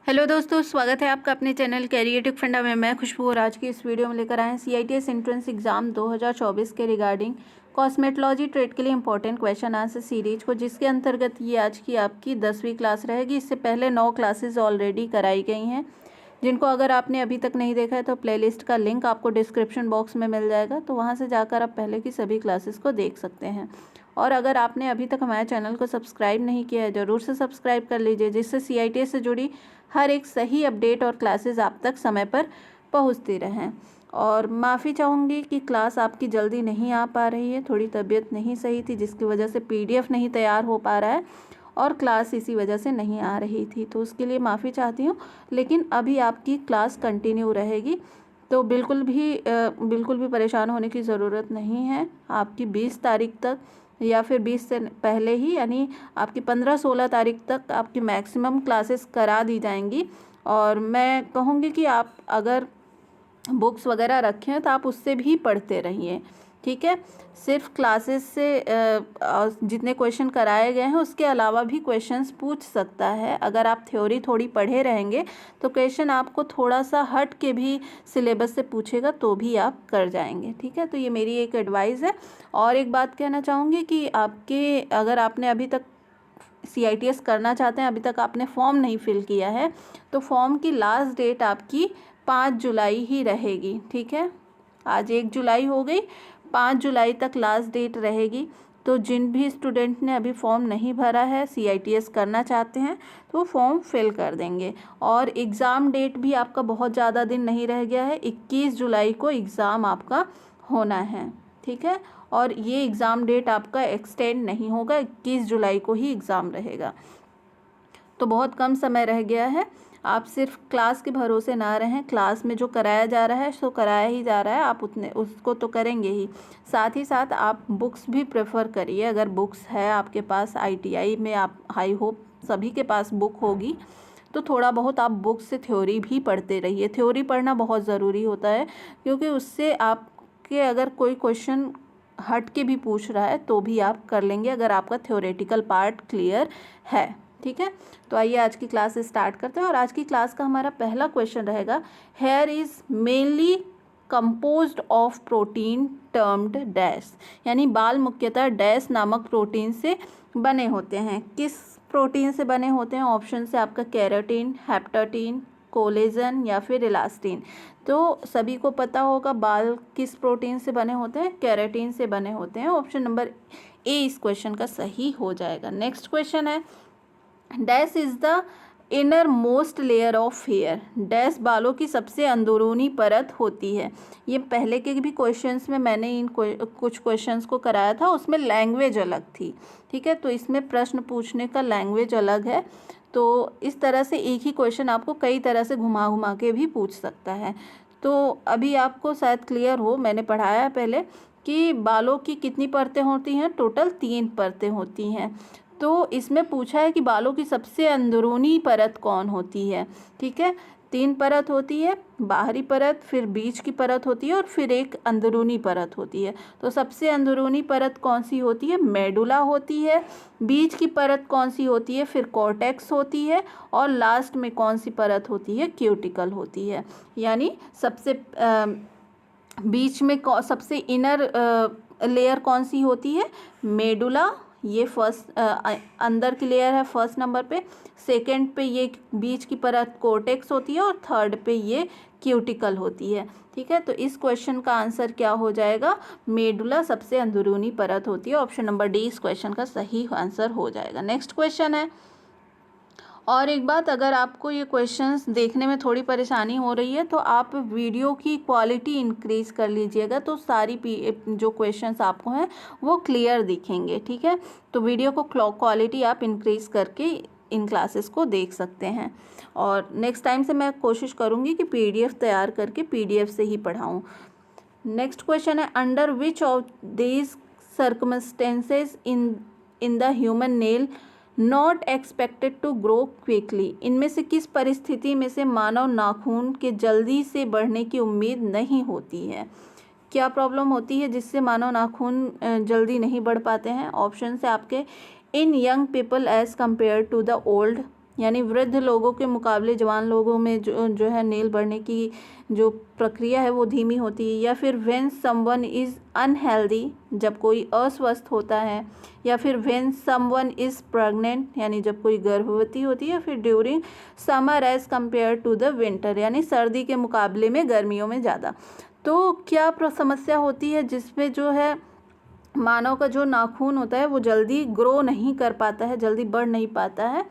Hello दोस्तों, स्वागत है आपका अपने चैनल कैरियर फंडा में। मैं खुशबू और आज की इस वीडियो में लेकर आए हैं CITS एंट्रेंस एग्जाम 2024 के रिगार्डिंग कॉस्मेटोलॉजी ट्रेड के लिए इंपॉर्टेंट क्वेश्चन आंसर सीरीज को, जिसके अंतर्गत ये आज की आपकी 10वीं क्लास रहेगी। इससे पहले 9 क्लासेस ऑलरेडी कराई गई हैं, जिनको अगर आपने अभी तक नहीं देखा है तो प्लेलिस्ट का लिंक आपको डिस्क्रिप्शन बॉक्स में मिल जाएगा, तो वहाँ से जाकर आप पहले की सभी क्लासेस को देख सकते हैं। और अगर आपने अभी तक हमारे चैनल को सब्सक्राइब नहीं किया है, ज़रूर से सब्सक्राइब कर लीजिए, जिससे CITS से जुड़ी हर एक सही अपडेट और क्लासेस आप तक समय पर पहुंचती रहें। और माफ़ी चाहूँगी कि क्लास आपकी जल्दी नहीं आ पा रही है, थोड़ी तबीयत नहीं सही थी, जिसकी वजह से PDF नहीं तैयार हो पा रहा है और क्लास इसी वजह से नहीं आ रही थी, तो उसके लिए माफ़ी चाहती हूँ। लेकिन अभी आपकी क्लास कंटिन्यू रहेगी, तो बिल्कुल भी परेशान होने की ज़रूरत नहीं है। आपकी 20 तारीख तक या फिर 20 से पहले ही, यानी आपकी 15-16 तारीख तक आपकी मैक्सिमम क्लासेस करा दी जाएंगी। और मैं कहूँगी कि आप अगर बुक्स वगैरह रखें हैं तो आप उससे भी पढ़ते रहिए, ठीक है। सिर्फ क्लासेस से जितने क्वेश्चन कराए गए हैं उसके अलावा भी क्वेश्चंस पूछ सकता है। अगर आप थ्योरी थोड़ी पढ़े रहेंगे तो क्वेश्चन आपको थोड़ा सा हट के भी सिलेबस से पूछेगा तो भी आप कर जाएंगे, ठीक है। तो ये मेरी एक एडवाइस है। और एक बात कहना चाहूँगी कि अगर आपने अभी तक CITS करना चाहते हैं, अभी तक आपने फॉर्म नहीं फिल किया है, तो फॉर्म की लास्ट डेट आपकी 5 जुलाई ही रहेगी, ठीक है। आज 1 जुलाई हो गई, 5 जुलाई तक लास्ट डेट रहेगी। तो जिन भी स्टूडेंट ने अभी फॉर्म नहीं भरा है, CITS करना चाहते हैं, तो वो फॉर्म फिल कर देंगे। और एग्ज़ाम डेट भी आपका बहुत ज़्यादा दिन नहीं रह गया है, 21 जुलाई को एग्ज़ाम आपका होना है, ठीक है। और ये एग्ज़ाम डेट आपका एक्सटेंड नहीं होगा, 21 जुलाई को ही एग्ज़ाम रहेगा। तो बहुत कम समय रह गया है। आप सिर्फ क्लास के भरोसे ना रहें, क्लास में जो कराया जा रहा है सो कराया ही जा रहा है, आप उसको तो करेंगे ही। साथ ही साथ आप बुक्स भी प्रेफर करिए। अगर बुक्स है आपके पास, ITI में आप आई होप सभी के पास बुक होगी, तो थोड़ा बहुत आप बुक से थ्योरी भी पढ़ते रहिए। थ्योरी पढ़ना बहुत ज़रूरी होता है, क्योंकि उससे आपके अगर कोई क्वेश्चन हट के भी पूछ रहा है तो भी आप कर लेंगे, अगर आपका थ्योरेटिकल पार्ट क्लियर है, ठीक है। तो आइए आज की क्लास स्टार्ट करते हैं। और आज की क्लास का हमारा पहला क्वेश्चन रहेगा, here is mainly composed of protein termed dash, यानी बाल मुख्यतः डैश नामक प्रोटीन से बने होते हैं। किस प्रोटीन से बने होते हैं? ऑप्शन से आपका केराटिन, हेप्टाटिन, कोलेजन या फिर इलास्टिन। तो सभी को पता होगा बाल किस प्रोटीन से बने होते हैं, केराटिन से बने होते हैं। ऑप्शन नंबर ए इस क्वेश्चन का सही हो जाएगा। नेक्स्ट क्वेश्चन है, dash is the innermost layer of hair. Dash बालों की सबसे अंदरूनी परत होती है। ये पहले के भी क्वेश्चंस में मैंने कुछ क्वेश्चंस को कराया था, उसमें लैंग्वेज अलग थी, ठीक है। तो इसमें प्रश्न पूछने का लैंग्वेज अलग है, तो इस तरह से एक ही क्वेश्चन आपको कई तरह से घुमा घुमा के भी पूछ सकता है। तो अभी आपको शायद क्लियर हो, मैंने पढ़ाया है पहले कि बालों की कितनी परतें होती हैं, टोटल 3 परतें होती हैं। तो इसमें पूछा है कि बालों की सबसे अंदरूनी परत कौन होती है, ठीक है। 3 परत होती है, बाहरी परत, फिर बीच की परत होती है और फिर एक अंदरूनी परत होती है। तो सबसे अंदरूनी परत कौन सी होती है? मेडुला होती है। बीच की परत कौन सी होती है? फिर कॉर्टेक्स होती है। और लास्ट में कौन सी परत होती है? क्यूटिकल होती है। यानी सबसे बीच में सबसे इनर लेयर कौन सी होती है? मेडुला, ये फर्स्ट अंदर की लेयर है फर्स्ट नंबर पे। सेकंड पे ये बीच की परत कोर्टेक्स होती है और थर्ड पे ये क्यूटिकल होती है, ठीक है। तो इस क्वेश्चन का आंसर क्या हो जाएगा? मेडुला सबसे अंदरूनी परत होती है। ऑप्शन नंबर डी इस क्वेश्चन का सही आंसर हो जाएगा। नेक्स्ट क्वेश्चन है, और एक बात, अगर आपको ये क्वेश्चंस देखने में थोड़ी परेशानी हो रही है तो आप वीडियो की क्वालिटी इंक्रीज़ कर लीजिएगा, तो सारी जो क्वेश्चंस आपको हैं वो क्लियर दिखेंगे, ठीक है। तो वीडियो को क्वालिटी आप इंक्रीज़ करके इन क्लासेस को देख सकते हैं। और नेक्स्ट टाइम से मैं कोशिश करूँगी कि PDF तैयार करके PDF से ही पढ़ाऊँ। नेक्स्ट क्वेश्चन है, under which of these circumstances in the human nail not expected to grow quickly. इनमें से किस परिस्थिति में से मानव नाखून के जल्दी से बढ़ने की उम्मीद नहीं होती है? क्या प्रॉब्लम होती है जिससे मानव नाखून जल्दी नहीं बढ़ पाते हैं? ऑप्शन है आपके, in young people as compare to the old, यानी वृद्ध लोगों के मुकाबले जवान लोगों में जो है नेल बढ़ने की जो प्रक्रिया है वो धीमी होती है, या फिर व्हेन समवन इज़ अनहेल्दी, जब कोई अस्वस्थ होता है, या फिर व्हेन समवन इज़ प्रेग्नेंट, यानी जब कोई गर्भवती होती है, या फिर during summer as compare to the winter, यानी सर्दी के मुकाबले में गर्मियों में ज़्यादा। तो क्या समस्या होती है जिसमें जो है मानव का जो नाखून होता है वो जल्दी ग्रो नहीं कर पाता है, जल्दी बढ़ नहीं पाता है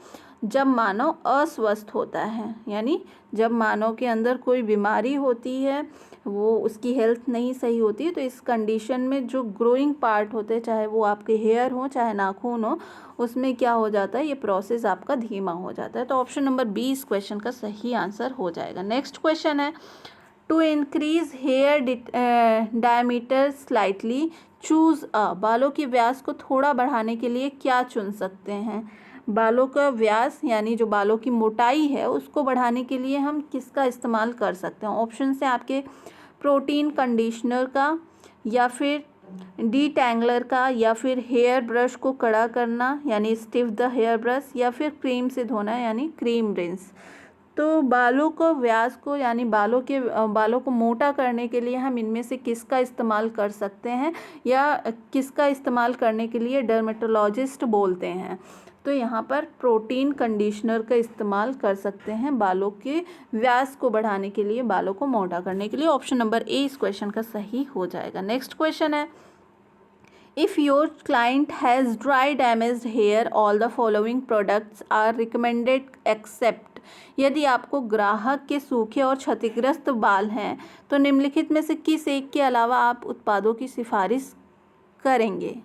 जब मानव अस्वस्थ होता है, यानी जब मानव के अंदर कोई बीमारी होती है, वो उसकी हेल्थ नहीं सही होती है, तो इस कंडीशन में जो ग्रोइंग पार्ट होते हैं, चाहे वो आपके हेयर हो चाहे नाखून हो, उसमें क्या हो जाता है, ये प्रोसेस आपका धीमा हो जाता है। तो ऑप्शन नंबर बी इस क्वेश्चन का सही आंसर हो जाएगा। नेक्स्ट क्वेश्चन है, to increase hair diameter slightly choose a, बालों के व्यास को थोड़ा बढ़ाने के लिए क्या चुन सकते हैं। बालों का व्यास यानी जो बालों की मोटाई है उसको बढ़ाने के लिए हम किसका इस्तेमाल कर सकते हैं। ऑप्शन है आपके प्रोटीन कंडीशनर का, या फिर डीटैंगलर का, या फिर हेयर ब्रश को कड़ा करना यानी स्टिफ द हेयर ब्रश, या फिर क्रीम से धोना यानी क्रीम रिंस। तो बालों को व्यास को यानी बालों को मोटा करने के लिए हम इनमें से किसका इस्तेमाल कर सकते हैं, या किसका इस्तेमाल करने के लिए डर्मेटोलॉजिस्ट बोलते हैं। तो यहाँ पर प्रोटीन कंडीशनर का इस्तेमाल कर सकते हैं बालों के व्यास को बढ़ाने के लिए, बालों को मोटा करने के लिए। ऑप्शन नंबर ए इस क्वेश्चन का सही हो जाएगा। नेक्स्ट क्वेश्चन है, if your client has dry damaged hair all the following products are recommended except, यदि आपको ग्राहक के सूखे और क्षतिग्रस्त बाल हैं तो निम्नलिखित में से किस एक के अलावा आप उत्पादों की सिफारिश करेंगे।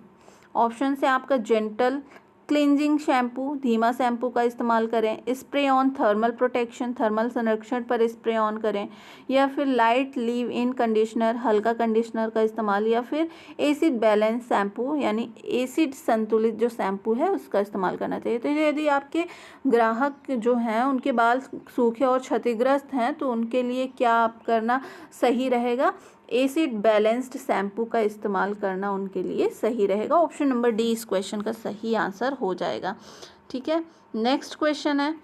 ऑप्शन से आपका जेंटल क्लिनजिंग शैम्पू, धीमा शैम्पू का इस्तेमाल करें, spray on thermal protection, thermal संरक्षण पर स्प्रे ऑन करें, या फिर लाइट लीव इन कंडीशनर, हल्का कंडीशनर का इस्तेमाल, या फिर एसिड बैलेंस शैम्पू यानी एसिड संतुलित जो शैम्पू है उसका इस्तेमाल करना चाहिए। तो यदि आपके ग्राहक जो हैं उनके बाल सूखे और क्षतिग्रस्त हैं तो उनके लिए क्या आप करना सही रहेगा, एसिड बैलेंस्ड शैम्पू का इस्तेमाल करना उनके लिए सही रहेगा। ऑप्शन नंबर डी इस क्वेश्चन का सही आंसर हो जाएगा। ठीक है, नेक्स्ट क्वेश्चन है,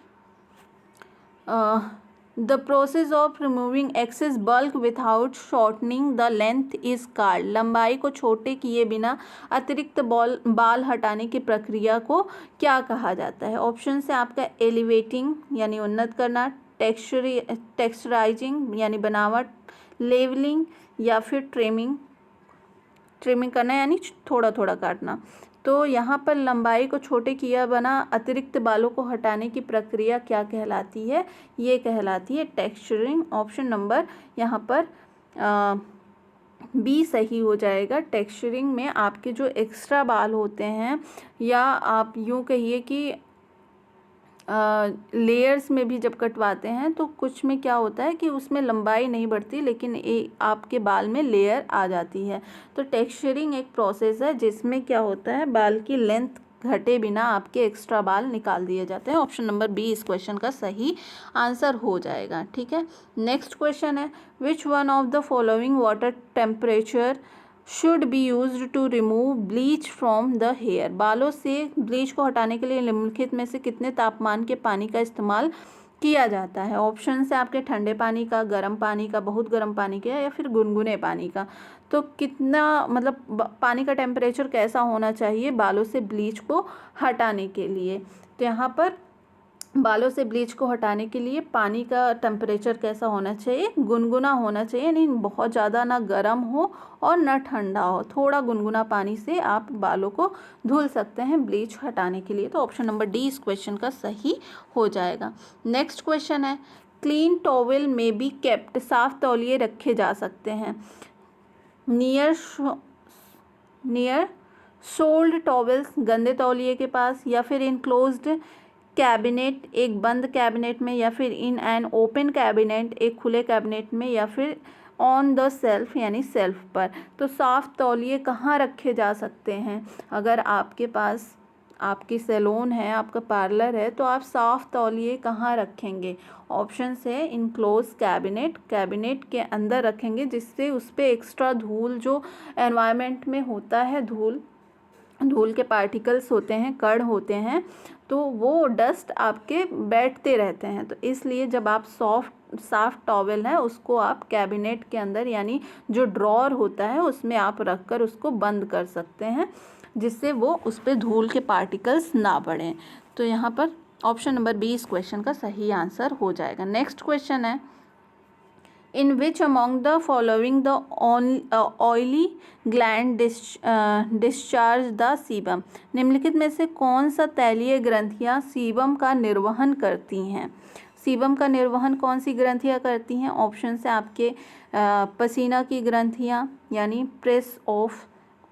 the process of removing excess bulk without shortening the length is called, लंबाई को छोटे किए बिना अतिरिक्त बाल हटाने की प्रक्रिया को क्या कहा जाता है। ऑप्शन से आपका एलिवेटिंग यानी उन्नत करना, टेक्सचराइजिंग यानी बनावट, लेवलिंग, या फिर ट्रिमिंग करना यानी थोड़ा थोड़ा काटना। तो यहाँ पर लंबाई को छोटे किया बना अतिरिक्त बालों को हटाने की प्रक्रिया क्या कहलाती है, ये कहलाती है टेक्सचरिंग। ऑप्शन नंबर यहाँ पर बी सही हो जाएगा। टेक्सचरिंग में आपके जो एक्स्ट्रा बाल होते हैं, या आप यूँ कहिए कि लेयर्स में भी जब कटवाते हैं तो कुछ में क्या होता है कि उसमें लंबाई नहीं बढ़ती लेकिन आपके बाल में लेयर आ जाती है। तो टेक्सचरिंग एक प्रोसेस है जिसमें क्या होता है, बाल की लेंथ घटे बिना आपके एक्स्ट्रा बाल निकाल दिए जाते हैं। ऑप्शन नंबर बी इस क्वेश्चन का सही आंसर हो जाएगा। ठीक है, नेक्स्ट क्वेश्चन है, which one of the following water temperature should be used to remove bleach from the hair, बालों से ब्लीच को हटाने के लिए निम्नलिखित में से कितने तापमान के पानी का इस्तेमाल किया जाता है। ऑप्शन से आपके ठंडे पानी का, गर्म पानी का, बहुत गर्म पानी का, या फिर गुनगुने पानी का। तो कितना मतलब पानी का टेम्परेचर कैसा होना चाहिए बालों से ब्लीच को हटाने के लिए। तो यहाँ पर बालों से ब्लीच को हटाने के लिए पानी का टेम्परेचर कैसा होना चाहिए, गुनगुना होना चाहिए, यानी बहुत ज़्यादा ना गर्म हो और ना ठंडा हो, थोड़ा गुनगुना पानी से आप बालों को धुल सकते हैं ब्लीच हटाने के लिए। तो ऑप्शन नंबर डी इस क्वेश्चन का सही हो जाएगा। नेक्स्ट क्वेश्चन है, क्लीन टॉवेल में बी केप्ट, साफ तौलिए रखे जा सकते हैं नियर सोल्ड टॉवेल्स, गंदे तौलिए के पास, या फिर इनक्लोज्ड कैबिनेट, एक बंद कैबिनेट में, या फिर इन एन ओपन कैबिनेट, एक खुले कैबिनेट में, या फिर ऑन द सेल्फ यानी सेल्फ पर। तो साफ तौलिए कहाँ रखे जा सकते हैं, अगर आपके पास आपकी सैलून है, आपका पार्लर है, तो आप साफ तौलिए कहाँ रखेंगे। ऑप्शन है इनक्लोज कैबिनेट, कैबिनेट के अंदर रखेंगे जिससे उस पर एक्स्ट्रा धूल जो एनवायरनमेंट में होता है, धूल के पार्टिकल्स होते हैं, कण होते हैं, तो वो डस्ट आपके बैठते रहते हैं। तो इसलिए जब आप साफ टॉवेल है उसको आप कैबिनेट के अंदर यानी जो ड्रॉअर होता है उसमें आप रख कर उसको बंद कर सकते हैं, जिससे वो उस पर धूल के पार्टिकल्स ना बढ़ें। तो यहाँ पर ऑप्शन नंबर बी इस क्वेश्चन का सही आंसर हो जाएगा। नेक्स्ट क्वेश्चन है, in which among the following the oily gland discharge the sebum. निम्नलिखित में से कौन सा तैलीय ग्रंथियां सीबम का निर्वहन करती हैं। सीबम का निर्वहन कौन सी ग्रंथियां करती हैं? ऑप्शन से आपके पसीना की ग्रंथियां यानी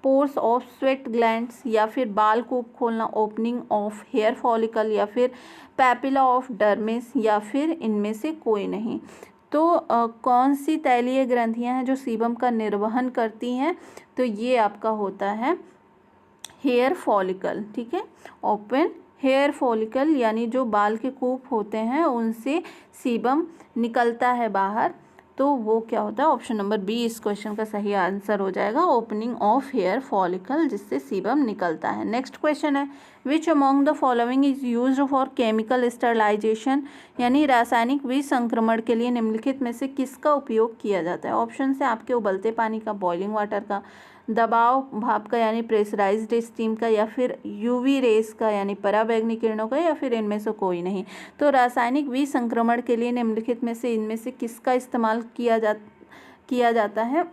पोर्स ऑफ स्वेट ग्लैंड्स, या फिर बाल कूप खोलना ओपनिंग ऑफ हेयर फॉलिकल, या फिर पैपिला ऑफ डर्मिस, या फिर इनमें से कोई नहीं। तो कौन सी तैलीय ग्रंथियां हैं जो सीबम का निर्वहन करती हैं? तो ये आपका होता है हेयर फॉलिकल। ठीक है, ओपन हेयर फॉलिकल यानी जो बाल के कूप होते हैं उनसे सीबम निकलता है बाहर, तो वो क्या होता है? ऑप्शन नंबर बी इस क्वेश्चन का सही आंसर हो जाएगा, ओपनिंग ऑफ हेयर फॉलिकल, जिससे सीबम निकलता है। नेक्स्ट क्वेश्चन है, which among the following is used for chemical sterilization, यानी रासायनिक विसंक्रमण के लिए निम्नलिखित में से किसका उपयोग किया जाता है? ऑप्शन से आपके उबलते पानी का, बॉइलिंग वाटर का, दबाव भाप का यानी प्रेशराइज्ड स्टीम का, या फिर यूवी रेस का यानी पराबैंगनी किरणों का, या फिर इनमें से कोई नहीं। तो रासायनिक विसंक्रमण के लिए निम्नलिखित में से इनमें से किसका इस्तेमाल किया जाता है?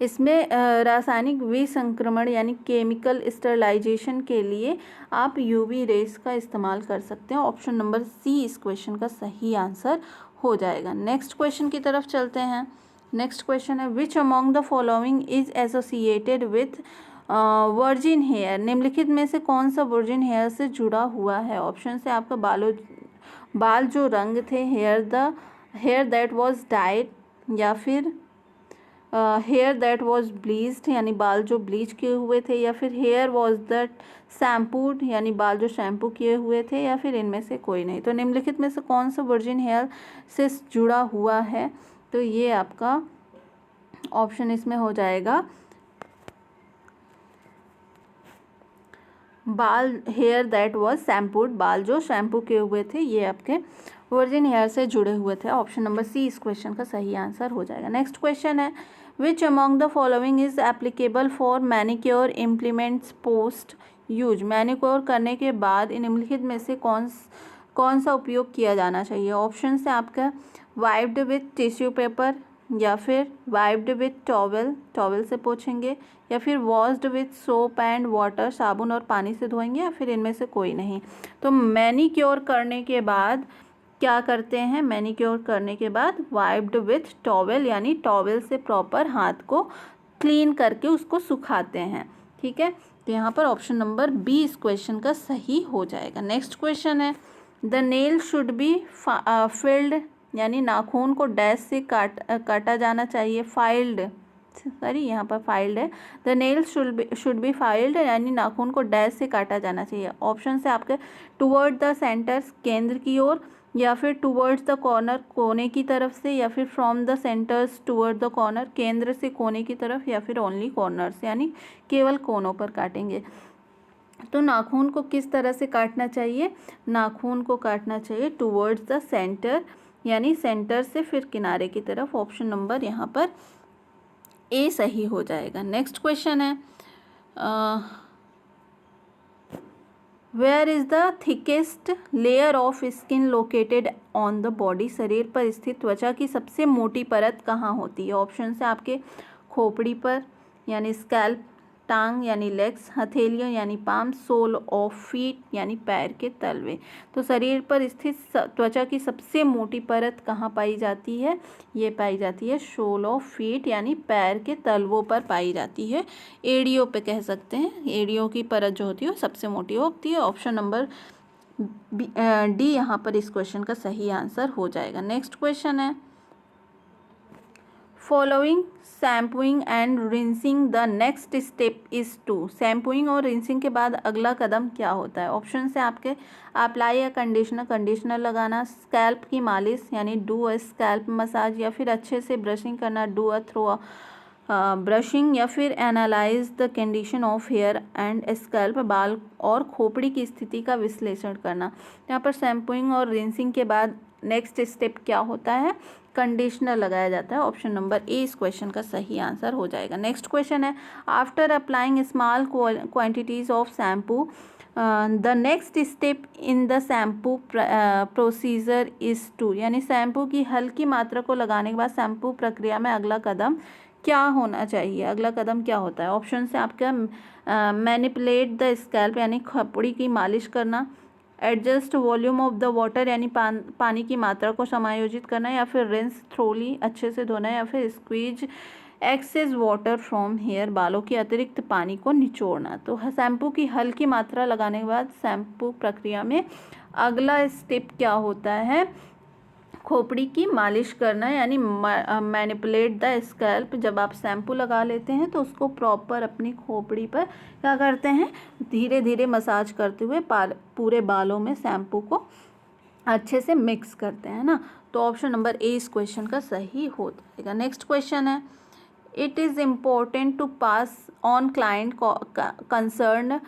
इसमें रासायनिक विसंक्रमण यानी केमिकल स्टरलाइजेशन के लिए आप यूवी रेस का इस्तेमाल कर सकते हैं। ऑप्शन नंबर सी इस क्वेश्चन का सही आंसर हो जाएगा। नेक्स्ट क्वेश्चन की तरफ चलते हैं। नेक्स्ट क्वेश्चन है, which among the following is associated with virgin hair. निम्नलिखित में से कौन सा वर्जिन हेयर से जुड़ा हुआ है? ऑप्शन से आपका बाल जो रंग थे, हेयर दैट वाज डाइड, या फिर हेयर दैट वाज ब्लीच्ड यानी बाल जो ब्लीच किए हुए थे, या फिर हेयर वाज दैट शैम्पूड यानी बाल जो शैम्पू किए हुए थे, या फिर इनमें से कोई नहीं। तो निम्नलिखित में से कौन सा वर्जिन हेयर से जुड़ा हुआ है? तो ये आपका ऑप्शन इसमें हो जाएगा हेयर दैट वाज शैम्पूड, बाल जो शैम्पू किए हुए थे ये आपके वर्जिन हेयर से जुड़े हुए थे। ऑप्शन नंबर सी इस क्वेश्चन का सही आंसर हो जाएगा। नेक्स्ट क्वेश्चन है, which among the following is applicable for manicure implements post use. Manicure करने के बाद निम्नलिखित में से कौन सा उपयोग किया जाना चाहिए? ऑप्शन से आपका वाइप्ड विथ टिश्यू पेपर, या फिर वाइप्ड विथ टॉवल से पोंछेंगे, या फिर washed with soap and water, साबुन और पानी से धोएंगे, या फिर इनमें से कोई नहीं। तो मैनिक्योर करने के बाद क्या करते हैं? मैनिक्योर करने के बाद वाइप्ड विथ टॉवल यानी टॉवल से प्रॉपर हाथ को क्लीन करके उसको सुखाते हैं। ठीक है, तो यहाँ पर ऑप्शन नंबर बी इस क्वेश्चन का सही हो जाएगा। नेक्स्ट क्वेश्चन है, the nail should be filled यानी नाखून को डैश से काटा जाना चाहिए। यहाँ पर फाइल्ड है। The nail should be filed यानी नाखून को डैश से काटा जाना चाहिए। ऑप्शन से आपके टुवर्ड द सेंटर केंद्र की ओर, या फिर टुवर्ड्स द कॉर्नर कोने की तरफ से, या फिर from the centres toward the corner केंद्र से कोने की तरफ, या फिर ओनली कॉर्नर्स यानी केवल कोनों पर काटेंगे। तो नाखून को किस तरह से काटना चाहिए? नाखून को काटना चाहिए टुवर्ड्स द सेंटर यानी सेंटर से फिर किनारे की तरफ। ऑप्शन नंबर यहाँ पर ए सही हो जाएगा। नेक्स्ट क्वेश्चन है, where is the thickest layer of skin located on the body. शरीर पर स्थित त्वचा की सबसे मोटी परत कहाँ होती है? ऑप्शन से आपके खोपड़ी पर यानी स्कैल्प, टांग यानी लेग्स, हथेलियों यानी पाम, सोल ऑफ फीट यानी पैर के तलवे। तो शरीर पर स्थित त्वचा की सबसे मोटी परत कहाँ पाई जाती है? ये पाई जाती है सोल ऑफ फीट यानी पैर के तलवों पर पाई जाती है। एड़ियों पे कह सकते हैं, एड़ियों की परत जो होती है वो सबसे मोटी होती है। ऑप्शन नंबर डी यहाँ पर इस क्वेश्चन का सही आंसर हो जाएगा। नेक्स्ट क्वेश्चन है, following shampooing and rinsing the next step is to. Shampooing और रिंसिंग के बाद अगला कदम क्या होता है? ऑप्शन से आपके अप्लाई या कंडीशनर लगाना, स्कैल्प की मालिश यानी डू अ स्कैल्प मसाज, या फिर अच्छे से ब्रशिंग करना, डू अ ब्रशिंग या फिर analyse the condition of hair and scalp, बाल और खोपड़ी की स्थिति का विश्लेषण करना। यहाँ पर शैम्पूइंग और रिंसिंग के बाद नेक्स्ट स्टेप क्या होता है, कंडीशनर लगाया जाता है। ऑप्शन नंबर ए इस क्वेश्चन का सही आंसर हो जाएगा। नेक्स्ट क्वेश्चन है, after applying small quantities of shampoo the next step in the shampoo procedure is to, यानी शैम्पू की हल्की मात्रा को लगाने के बाद शैम्पू प्रक्रिया में अगला कदम क्या होना चाहिए, अगला कदम क्या होता है। ऑप्शन से आपका मैनिपुलेट द स्कैल्प यानी खोपड़ी की मालिश करना, adjust volume of the water यानी पानी की मात्रा को समायोजित करना, या फिर रिंस थ्रोली अच्छे से धोना, या फिर squeeze excess water from here बालों की अतिरिक्त पानी को निचोड़ना। तो शैम्पू की हल्की मात्रा लगाने के बाद शैम्पू प्रक्रिया में अगला स्टेप क्या होता है, खोपड़ी की मालिश करना यानी मैनिपुलेट द स्कैल्प। जब आप शैम्पू लगा लेते हैं तो उसको प्रॉपर अपनी खोपड़ी पर क्या करते हैं, धीरे धीरे मसाज करते हुए पूरे बालों में शैम्पू को अच्छे से मिक्स करते हैं ना। तो ऑप्शन नंबर ए इस क्वेश्चन का सही हो जाएगा। नेक्स्ट क्वेश्चन है, it is important to pass on client concern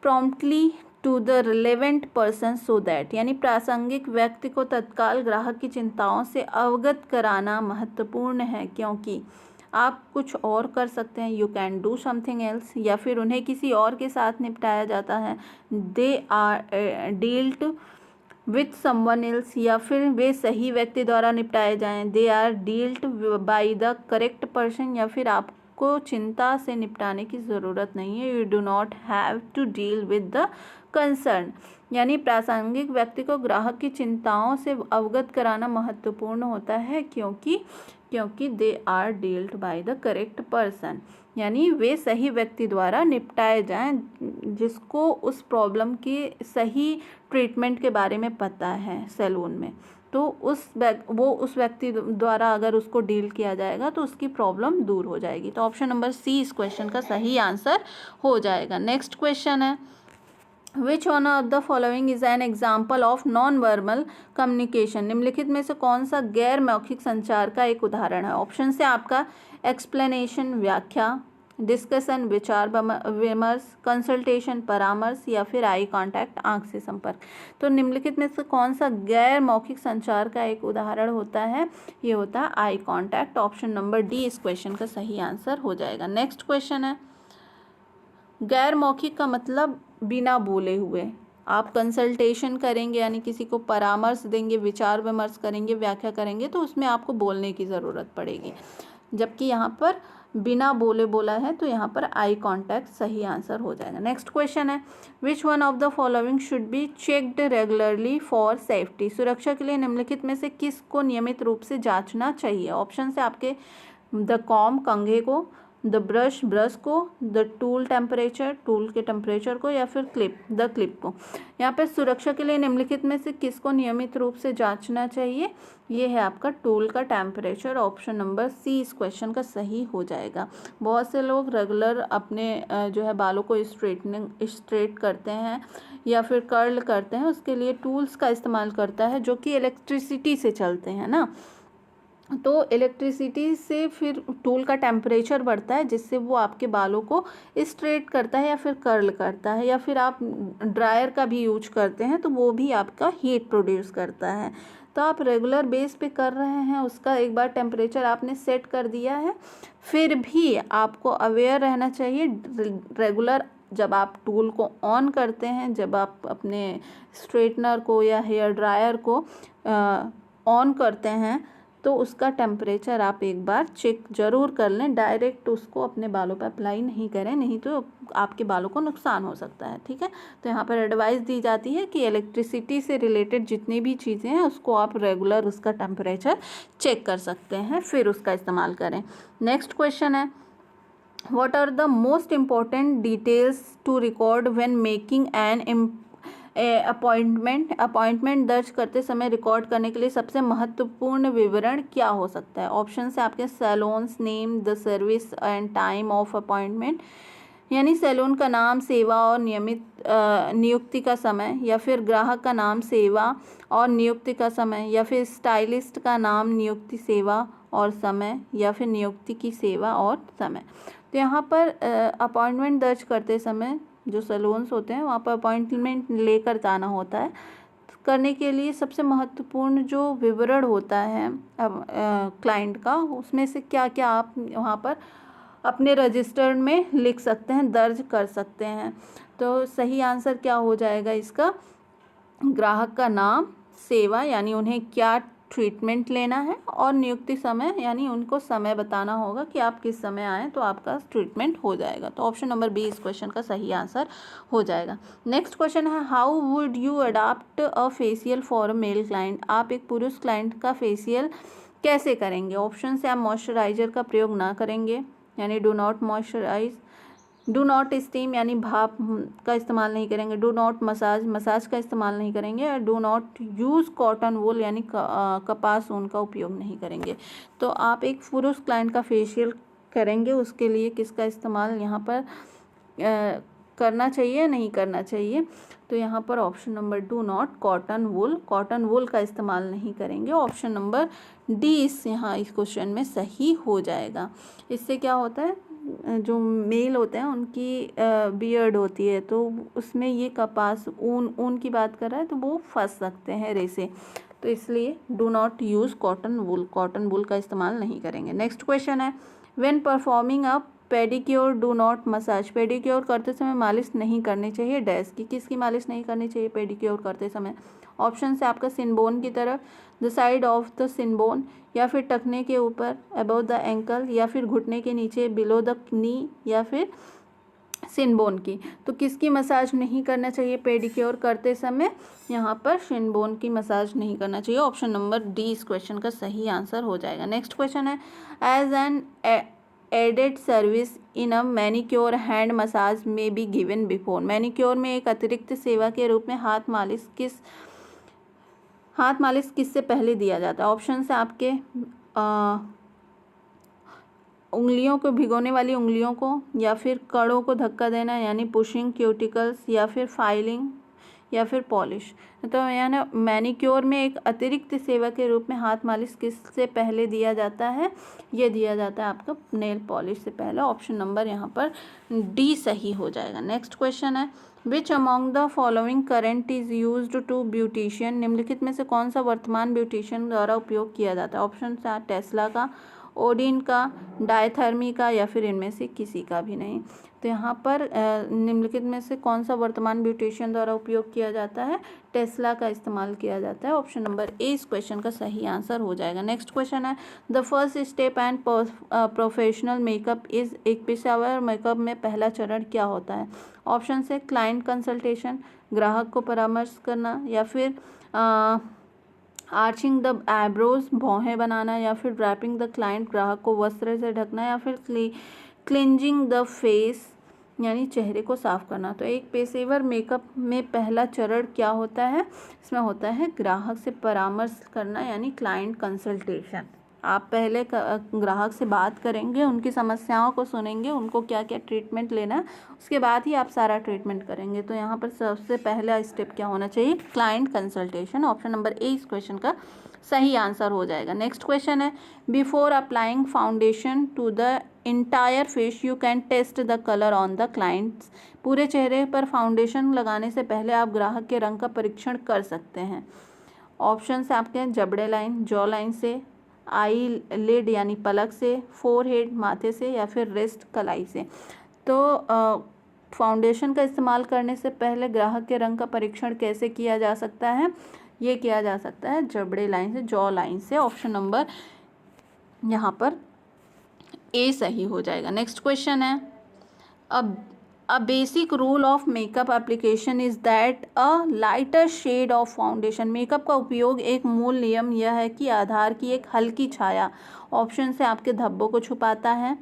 promptly to the relevant person so that, यानी प्रासंगिक व्यक्ति को तत्काल ग्राहक की चिंताओं से अवगत कराना महत्वपूर्ण है क्योंकि आप कुछ और कर सकते हैं, you can do something else, या फिर उन्हें किसी और के साथ निपटाया जाता है, they are dealt with someone else, या फिर वे सही व्यक्ति द्वारा निपटाए जाएं, they are dealt by the correct person, या फिर आपको चिंता से निपटाने की ज़रूरत नहीं है, you do not have to deal with the concern, यानी प्रासंगिक व्यक्ति को ग्राहक की चिंताओं से अवगत कराना महत्वपूर्ण होता है क्योंकि they are dealt by the correct person, यानी वे सही व्यक्ति द्वारा निपटाए जाएं जिसको उस प्रॉब्लम की सही ट्रीटमेंट के बारे में पता है सैलून में। तो उस व्यक्ति द्वारा अगर उसको डील किया जाएगा तो उसकी प्रॉब्लम दूर हो जाएगी। तो ऑप्शन नंबर सी इस क्वेश्चन का सही आंसर हो जाएगा। नेक्स्ट क्वेश्चन है, which one of the following is an example of non verbal communication, निम्नलिखित में से कौन सा गैर मौखिक संचार का एक उदाहरण है। ऑप्शन से आपका एक्सप्लेनेशन व्याख्या, डिस्कशन विचार विमर्श, कंसल्टेशन परामर्श, या फिर आई कांटेक्ट आंख से संपर्क। तो निम्नलिखित में से कौन सा गैर मौखिक संचार का एक उदाहरण होता है, ये होता है eye contact. Option number D इस क्वेश्चन का सही आंसर हो जाएगा। नेक्स्ट क्वेश्चन है, गैर मौखिक का मतलब बिना बोले हुए। आप कंसल्टेशन करेंगे यानी किसी को परामर्श देंगे, विचार विमर्श करेंगे, व्याख्या करेंगे, तो उसमें आपको बोलने की ज़रूरत पड़ेगी, जबकि यहाँ पर बिना बोले बोला है तो यहाँ पर आई कांटेक्ट सही आंसर हो जाएगा। नेक्स्ट क्वेश्चन है, which one of the following should be checked regularly for safety, सुरक्षा के लिए निम्नलिखित में से किस को नियमित रूप से जांचना चाहिए। ऑप्शन से आपके द कॉम कंघे को, द ब्रश को, द टूल के टेम्परेचर को, या फिर क्लिप को। यहाँ पे सुरक्षा के लिए निम्नलिखित में से किसको नियमित रूप से जांचना चाहिए, ये है आपका टूल का टेम्परेचर। ऑप्शन नंबर सी इस क्वेश्चन का सही हो जाएगा। बहुत से लोग रेगुलर अपने जो है बालों को स्ट्रेट करते हैं या फिर कर्ल करते हैं, उसके लिए टूल्स का इस्तेमाल करता है जो कि इलेक्ट्रिसिटी से चलते हैं ना। तो इलेक्ट्रिसिटी से फिर टूल का टेम्परेचर बढ़ता है जिससे वो आपके बालों को स्ट्रेट करता है या फिर कर्ल करता है, या फिर आप ड्रायर का भी यूज करते हैं तो वो भी आपका हीट प्रोड्यूस करता है। तो आप रेगुलर बेस पे कर रहे हैं, उसका एक बार टेम्परेचर आपने सेट कर दिया है, फिर भी आपको अवेयर रहना चाहिए रेगुलर जब आप टूल को ऑन करते हैं, जब आप अपने स्ट्रेटनर को या हेयर ड्रायर को ऑन करते हैं तो उसका टेम्परेचर आप एक बार चेक ज़रूर कर लें। डायरेक्ट उसको अपने बालों पर अप्लाई नहीं करें, नहीं तो आपके बालों को नुकसान हो सकता है। ठीक है, तो यहाँ पर एडवाइस दी जाती है कि इलेक्ट्रिसिटी से रिलेटेड जितनी भी चीज़ें हैं उसको आप रेगुलर उसका टेम्परेचर चेक कर सकते हैं, फिर उसका इस्तेमाल करें। नेक्स्ट क्वेश्चन है, what are the most important details to record when making an appointment दर्ज करते समय रिकॉर्ड करने के लिए सबसे महत्वपूर्ण विवरण क्या हो सकता है। ऑप्शन से आपके saloons name, the service and time of appointment, यानी सैलून का नाम, सेवा और नियमित नियुक्ति का समय, या फिर ग्राहक का नाम, सेवा और नियुक्ति का समय, या फिर स्टाइलिस्ट का नाम, नियुक्ति, सेवा और समय, या फिर नियुक्ति की सेवा और समय। तो यहाँ पर अपॉइंटमेंट दर्ज करते समय जो सैलून्स होते हैं वहाँ पर अपॉइंटमेंट लेकर जाना होता है। करने के लिए सबसे महत्वपूर्ण जो विवरण होता है क्लाइंट का, उसमें से क्या क्या आप वहाँ पर अपने रजिस्टर में लिख सकते हैं, दर्ज कर सकते हैं। तो सही आंसर क्या हो जाएगा इसका? ग्राहक का नाम, सेवा यानी उन्हें क्या ट्रीटमेंट लेना है, और नियुक्ति समय यानी उनको समय बताना होगा कि आप किस समय आएँ तो आपका ट्रीटमेंट हो जाएगा। तो ऑप्शन नंबर बी इस क्वेश्चन का सही आंसर हो जाएगा। नेक्स्ट क्वेश्चन है, how would you adopt a facial for a male client? आप एक पुरुष क्लाइंट का फेशियल कैसे करेंगे? ऑप्शन से आप मॉइस्चराइजर का प्रयोग ना करेंगे यानी do not moisturise, do not steam यानी भाप का इस्तेमाल नहीं करेंगे, डू नॉट मसाज का इस्तेमाल नहीं करेंगे, और do not use cotton wool यानी कपास ऊन का उपयोग नहीं करेंगे। तो आप एक पुरुष क्लाइंट का फेशियल करेंगे, उसके लिए किसका इस्तेमाल यहाँ पर करना चाहिए, नहीं करना चाहिए? तो यहाँ पर option number do not cotton wool का इस्तेमाल नहीं करेंगे। ऑप्शन नंबर डी यहाँ इस क्वेश्चन में सही हो जाएगा। इससे क्या होता है, जो मेल होते हैं उनकी बियर्ड होती है, तो उसमें ये कपास ऊन की बात कर रहा है तो वो फंस सकते हैं रेसे, तो इसलिए do not use cotton wool का इस्तेमाल नहीं करेंगे। नेक्स्ट क्वेश्चन है, when performing a pedicure do not massage? Pedicure करते समय मालिश नहीं करनी चाहिए डैश की, किसकी मालिश नहीं करनी चाहिए पेडिक्योर करते समय? ऑप्शन से आपका सिनबोन की तरफ, द साइड ऑफ द सिनबोन, या फिर टखने के ऊपर अबव द एंकल, या फिर घुटने के नीचे बिलो द नी, या फिर सिनबोन की। तो किसकी मसाज नहीं करना चाहिए पेडिक्योर करते समय? यहाँ पर सिनबोन की मसाज नहीं करना चाहिए। ऑप्शन नंबर डी इस क्वेश्चन का सही आंसर हो जाएगा। नेक्स्ट क्वेश्चन है, as an added service in a manicure hand massage may be given before? Manicure में एक अतिरिक्त सेवा के रूप में हाथ मालिश किससे पहले दिया जाता है? ऑप्शन से आपके उंगलियों को, भिगोने वाली उंगलियों को, या फिर कड़ों को धक्का देना यानी पुशिंग क्यूटिकल्स, या फिर फाइलिंग, या फिर पॉलिश। तो यानी मैनिक्योर में एक अतिरिक्त सेवा के रूप में हाथ मालिश किससे पहले दिया जाता है? ये दिया जाता है आपका नेल पॉलिश से पहले। ऑप्शन नंबर यहाँ पर डी सही हो जाएगा। नेक्स्ट क्वेश्चन है, which among the following current is used to beautician? निम्नलिखित में से कौन सा वर्तमान ब्यूटिशियन द्वारा उपयोग किया जाता है? ऑप्शन से टेस्ला का, ओडिन का, डायथर्मी का, या फिर इनमें से किसी का भी नहीं। तो यहाँ पर निम्नलिखित में से कौन सा वर्तमान ब्यूटिशियन द्वारा उपयोग किया जाता है? टेस्ला का इस्तेमाल किया जाता है। ऑप्शन नंबर ए इस क्वेश्चन का सही आंसर हो जाएगा। नेक्स्ट क्वेश्चन है, the first step and professional makeup is? एक पेशेवर मेकअप में पहला चरण क्या होता है? ऑप्शन से क्लाइंट कंसल्टेशन, ग्राहक को परामर्श करना, या फिर आर्चिंग द आईब्रोज, भौहें बनाना, या फिर ड्रैपिंग द क्लाइंट, ग्राहक को वस्त्र से ढकना, या फिर क्लिंजिंग द फेस यानी चेहरे को साफ करना। तो एक पेशेवर मेकअप में पहला चरण क्या होता है? इसमें होता है ग्राहक से परामर्श करना यानी क्लाइंट कंसल्टेशन। आप पहले ग्राहक से बात करेंगे, उनकी समस्याओं को सुनेंगे, उनको क्या क्या ट्रीटमेंट लेना है, उसके बाद ही आप सारा ट्रीटमेंट करेंगे। तो यहाँ पर सबसे पहला स्टेप क्या होना चाहिए? Client consultation. Option number A इस क्वेश्चन का सही आंसर हो जाएगा। नेक्स्ट क्वेश्चन है, before applying foundation to the entire face you can test the colour on the client's? पूरे चेहरे पर फाउंडेशन लगाने से पहले आप ग्राहक के रंग का परीक्षण कर सकते हैं। ऑप्शन से आपके हैं जबड़े लाइन, जॉ लाइन से, आई लिड यानी पलक से, फोरहेड माथे से, या फिर रिस्ट कलाई से। तो फाउंडेशन का इस्तेमाल करने से पहले ग्राहक के रंग का परीक्षण कैसे किया जा सकता है? ये किया जा सकता है जबड़े लाइन से, जॉ लाइन से। ऑप्शन नंबर यहाँ पर ए सही हो जाएगा। नेक्स्ट क्वेश्चन है, अब A basic rule of makeup application is that a lighter shade of foundation? Makeup का उपयोग एक मूल नियम यह है कि आधार की एक हल्की छाया, ऑप्शन से आपके धब्बों को छुपाता है,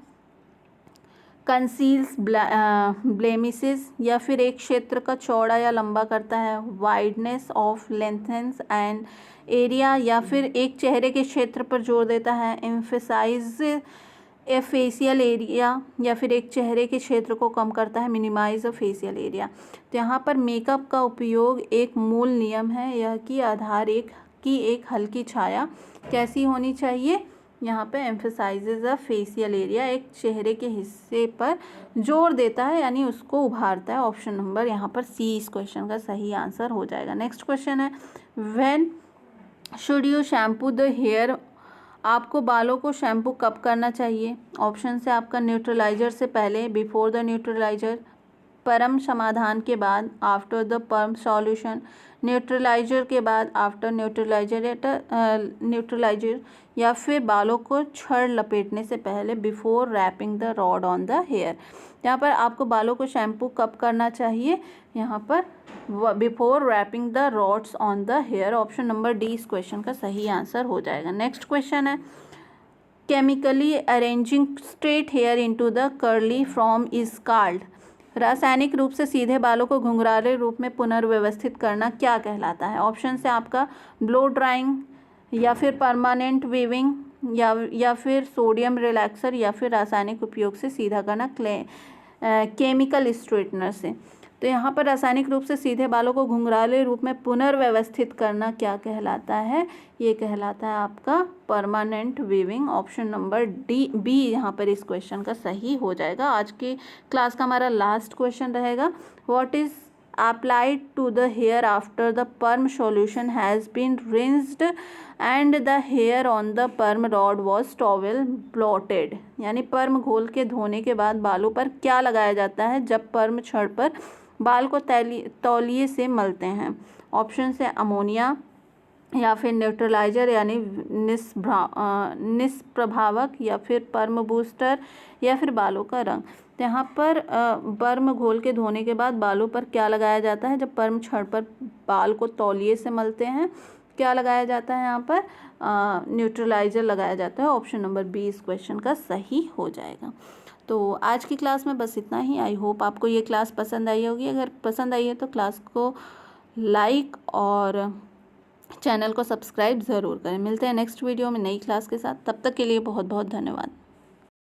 कंसील्स ब्लेमिसेस, या फिर एक क्षेत्र का चौड़ा या लंबा करता है, वाइडनेस ऑफ लेंथेंस एंड एरिया, या फिर एक चेहरे के क्षेत्र पर जोर देता है, एम्फेसाइज ए फेशियल एरिया या फिर एक चेहरे के क्षेत्र को कम करता है, मिनिमाइज अ फेशियल एरिया। तो यहाँ पर मेकअप का उपयोग एक मूल नियम है, यह कि आधार एक हल्की छाया कैसी होनी चाहिए, यहाँ पे एम्फेसाइजेज अ फेशियल एरिया, एक चेहरे के हिस्से पर जोर देता है यानी उसको उभारता है। ऑप्शन नंबर यहाँ पर सी इस क्वेश्चन का सही आंसर हो जाएगा। नेक्स्ट क्वेश्चन है when should you shampoo the hair, आपको बालों को शैम्पू कब करना चाहिए। ऑप्शन है आपका न्यूट्रलाइजर से पहले, बिफोर द न्यूट्रलाइजर, परम समाधान के बाद, आफ्टर द परम सॉल्यूशन, न्यूट्रलाइजर के बाद, आफ्टर न्यूट्रलाइजर, या फिर बालों को छड़ लपेटने से पहले, before wrapping the rod on the hair. यहाँ पर आपको बालों को शैम्पू कब करना चाहिए, यहाँ पर before wrapping the rods on the hair. Option number D इस क्वेश्चन का सही आंसर हो जाएगा। नेक्स्ट क्वेश्चन है chemically arranging straight hair into the curly form is called, रासायनिक रूप से सीधे बालों को घुंघराले रूप में पुनर्व्यवस्थित करना क्या कहलाता है। ऑप्शन से आपका ब्लो ड्राइंग, या फिर परमानेंट वीविंग, या फिर सोडियम रिलैक्सर, या फिर रासायनिक उपयोग से सीधा करना केमिकल स्ट्रेटनर से। तो यहाँ पर रासायनिक रूप से सीधे बालों को घुंघराले रूप में पुनर्व्यवस्थित करना क्या कहलाता है, ये कहलाता है आपका permanent weaving. Option number B यहाँ पर इस क्वेश्चन का सही हो जाएगा। आज की क्लास का हमारा लास्ट क्वेश्चन रहेगा what is applied to the hair after the perm solution has been rinsed and the hair on the perm rod was towel blotted, यानी पर्म घोल के धोने के बाद बालों पर क्या लगाया जाता है जब पर्म छड़ पर बाल को तौलिए से मलते हैं। ऑप्शन से अमोनिया, या फिर न्यूट्रलाइजर यानी निष्प्रभावक, या फिर पर्म बूस्टर, या फिर बालों का रंग। तो यहाँ पर पर्म घोल के धोने के बाद बालों पर क्या लगाया जाता है जब पर्म छड़ पर बाल को तौलिए से मलते हैं, क्या लगाया जाता है यहाँ पर न्यूट्रलाइजर लगाया जाता है। ऑप्शन नंबर बी इस क्वेश्चन का सही हो जाएगा। तो आज की क्लास में बस इतना ही। आई होप आपको ये क्लास पसंद आई होगी। अगर पसंद आई है तो क्लास को लाइक और चैनल को सब्सक्राइब ज़रूर करें। मिलते हैं नेक्स्ट वीडियो में नई क्लास के साथ, तब तक के लिए बहुत बहुत धन्यवाद।